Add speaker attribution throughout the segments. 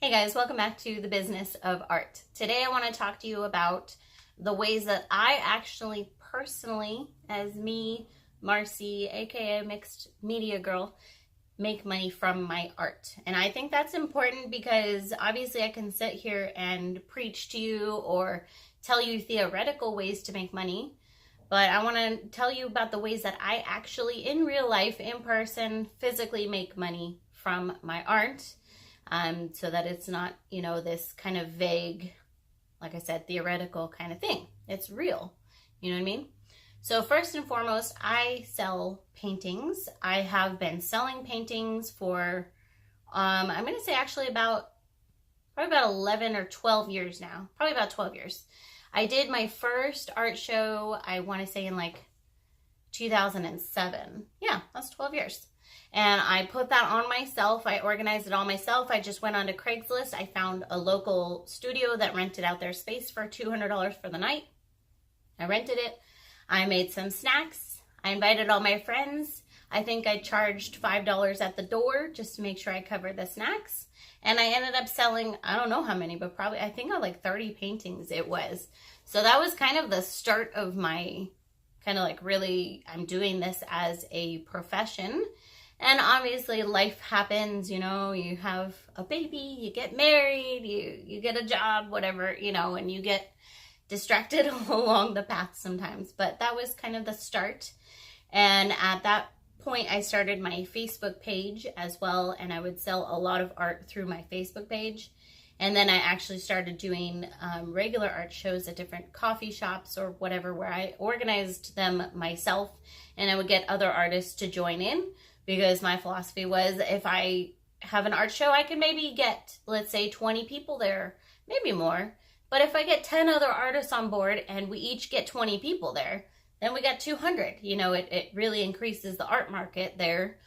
Speaker 1: Hey guys, welcome back to the Business of Art. Today I want to talk to you about the ways that I actually personally, as me, Marcy, aka Mixed Media Girl, make money from my art. And I think that's important because obviously I can sit here and preach to you or tell you theoretical ways to make money, but I want to tell you about the ways that I actually in real life, in person, physically make money from my art. So that it's not, this kind of vague, like I said, theoretical kind of thing. It's real. You know what I mean? So first and foremost, I sell paintings. I have been selling paintings for, I'm going to say actually probably about 11 or 12 years now. Probably about 12 years. I did my first art show, I want to say in like 2007. Yeah, that's 12 years. And I put that on myself. I organized it all myself. I just went onto Craigslist. I found a local studio that rented out their space for $200 for the night. I rented it. I made some snacks. I invited all my friends. I think I charged $5 at the door just to make sure I covered the snacks. And I ended up selling, I don't know how many, but probably, I think like 30 paintings it was. So that was kind of the start of my kind of like really, I'm doing this as a profession. And obviously life happens, you have a baby, you get married, you get a job, whatever, and you get distracted along the path sometimes. But that was kind of the start. And at that point, I started my Facebook page as well. And I would sell a lot of art through my Facebook page. And then I actually started doing regular art shows at different coffee shops or whatever, where I organized them myself. And I would get other artists to join in. Because my philosophy was, if I have an art show, I can maybe get, let's say, 20 people there, maybe more. But if I get 10 other artists on board and we each get 20 people there, then we got 200. It really increases the art market there.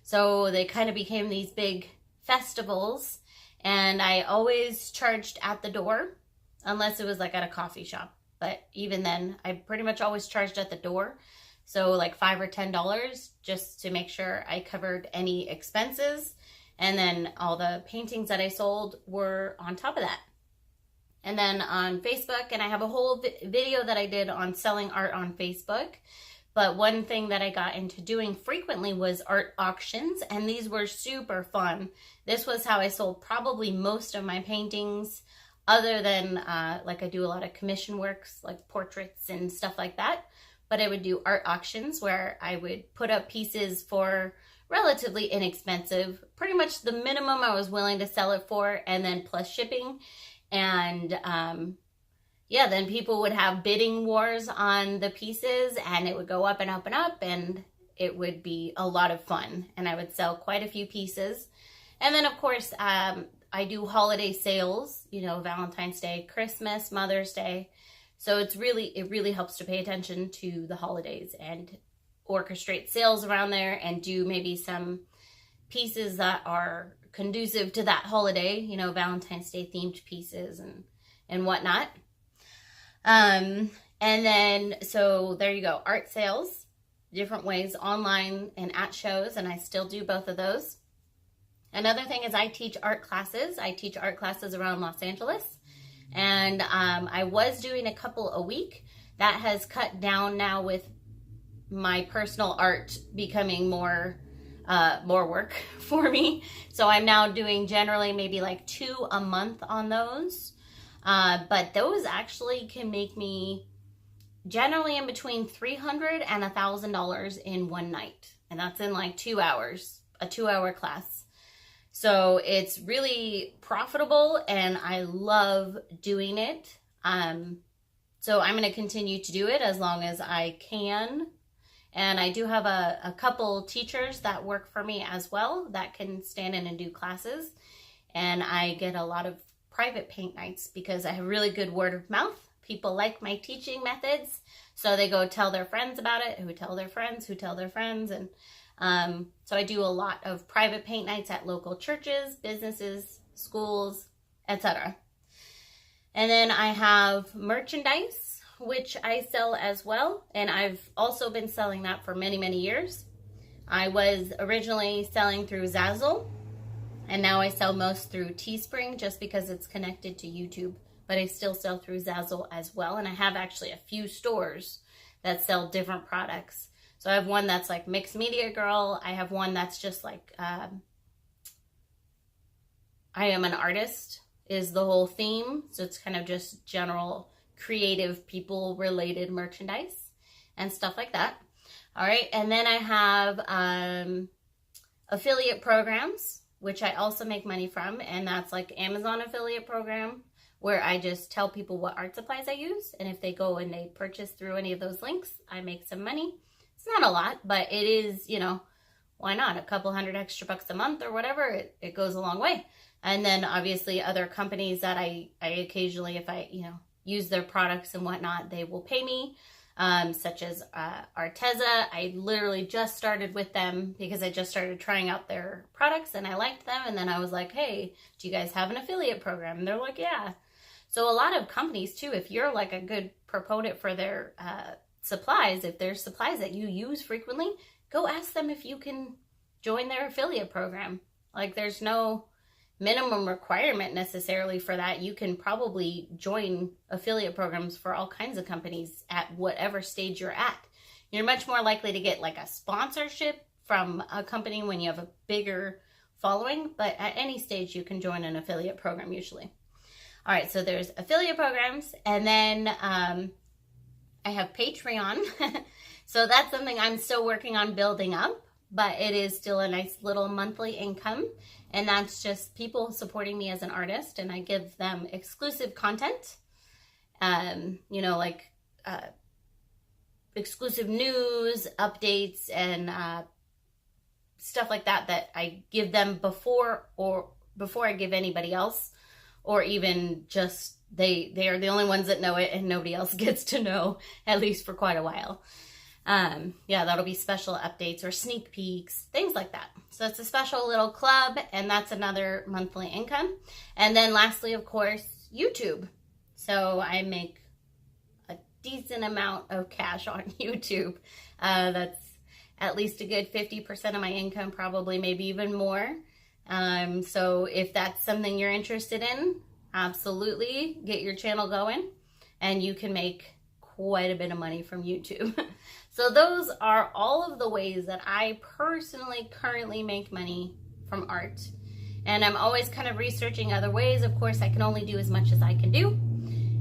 Speaker 1: So they kind of became these big festivals. And I always charged at the door, unless it was like at a coffee shop. But even then, I pretty much always charged at the door. So like $5 or $10 just to make sure I covered any expenses. And then all the paintings that I sold were on top of that. And then on Facebook, and I have a whole video that I did on selling art on Facebook. But one thing that I got into doing frequently was art auctions. And these were super fun. This was how I sold probably most of my paintings, other than like I do a lot of commission works, like portraits and stuff like that. But I would do art auctions where I would put up pieces for relatively inexpensive, pretty much the minimum I was willing to sell it for, and then plus shipping. And then people would have bidding wars on the pieces, and it would go up and up and up, and it would be a lot of fun. And I would sell quite a few pieces. And then, of course, I do holiday sales, Valentine's Day, Christmas, Mother's Day. So it really helps to pay attention to the holidays and orchestrate sales around there and do maybe some pieces that are conducive to that holiday, Valentine's Day themed pieces and whatnot. And then, so there you go, art sales, different ways, online and at shows, and I still do both of those. Another thing is I teach art classes. I teach art classes around Los Angeles. And I was doing a couple a week. That has cut down now with my personal art becoming more work for me. So I'm now doing generally maybe like 2 a month on those. But those actually can make me generally in between $300 and $1,000 in one night. And that's in like 2 hours, a 2-hour class. So it's really profitable and I love doing it. So I'm going to continue to do it as long as I can. And I do have a couple teachers that work for me as well that can stand in and do classes. And I get a lot of private paint nights because I have really good word of mouth. People like my teaching methods. So they go tell their friends about it, who tell their friends, who tell their friends. And so I do a lot of private paint nights at local churches, businesses, schools, etc. And then I have merchandise, which I sell as well. And I've also been selling that for many, many years. I was originally selling through Zazzle. And now I sell most through Teespring just because it's connected to YouTube, but I still sell through Zazzle as well. And I have actually a few stores that sell different products. So I have one that's like Mixed Media Girl. I have one that's just like, I am an artist is the whole theme. So it's kind of just general creative people related merchandise and stuff like that. All right. And then I have affiliate programs, which I also make money from. And that's like Amazon affiliate program, where I just tell people what art supplies I use. And if they go and they purchase through any of those links, I make some money. It's not a lot, but it is, you know, why not? A couple $100 extra a month or whatever, it goes a long way. And then obviously other companies that I occasionally, if I, you know, use their products and whatnot, they will pay me, such as Arteza. I literally just started with them because I just started trying out their products and I liked them. And then I was like, hey, do you guys have an affiliate program? And they're like, yeah. So a lot of companies too, if you're like a good proponent for their supplies, if there's supplies that you use frequently, go ask them if you can join their affiliate program. Like there's no minimum requirement necessarily for that. You can probably join affiliate programs for all kinds of companies at whatever stage you're at. You're much more likely to get like a sponsorship from a company when you have a bigger following, but at any stage you can join an affiliate program usually. All right, so there's affiliate programs, and then I have Patreon. So that's something I'm still working on building up, but it is still a nice little monthly income. And that's just people supporting me as an artist, and I give them exclusive content, you know, like exclusive news, updates, and stuff like that that I give them before I give anybody else, or even just they are the only ones that know it and nobody else gets to know, at least for quite a while. Yeah, that'll be special updates or sneak peeks, things like that. So it's a special little club, and that's another monthly income. And then lastly, of course, YouTube. So I make a decent amount of cash on YouTube. That's at least a good 50% of my income, probably maybe even more. So if that's something you're interested in, absolutely get your channel going, and you can make quite a bit of money from YouTube. So those are all of the ways that I personally currently make money from art. And I'm always kind of researching other ways. Of course, I can only do as much as I can do.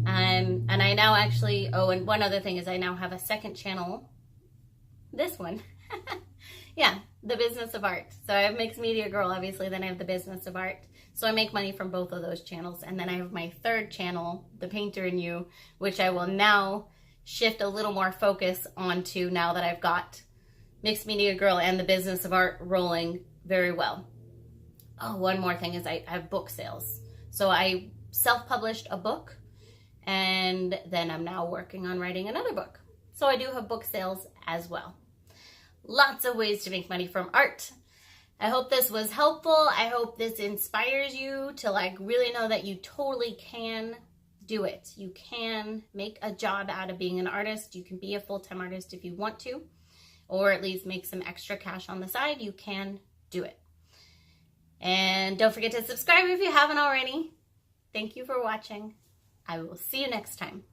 Speaker 1: And I now actually, oh, and one other thing is I now have a second channel. This one. Yeah, the Business of Art. So I have Mixed Media Girl, obviously, then I have the Business of Art. So I make money from both of those channels. And then I have my third channel, The Painter in You, which I will now shift a little more focus onto now that I've got Mixed Media Girl and the Business of Art rolling very well. Oh, one more thing is I have book sales. So I self-published a book, and then I'm now working on writing another book. So I do have book sales as well. Lots of ways to make money from art. I hope this was helpful. I hope this inspires you to like really know that you totally can do it. You can make a job out of being an artist. You can be a full-time artist if you want to, or at least make some extra cash on the side. You can do it. And don't forget to subscribe if you haven't already. Thank you for watching. I will see you next time.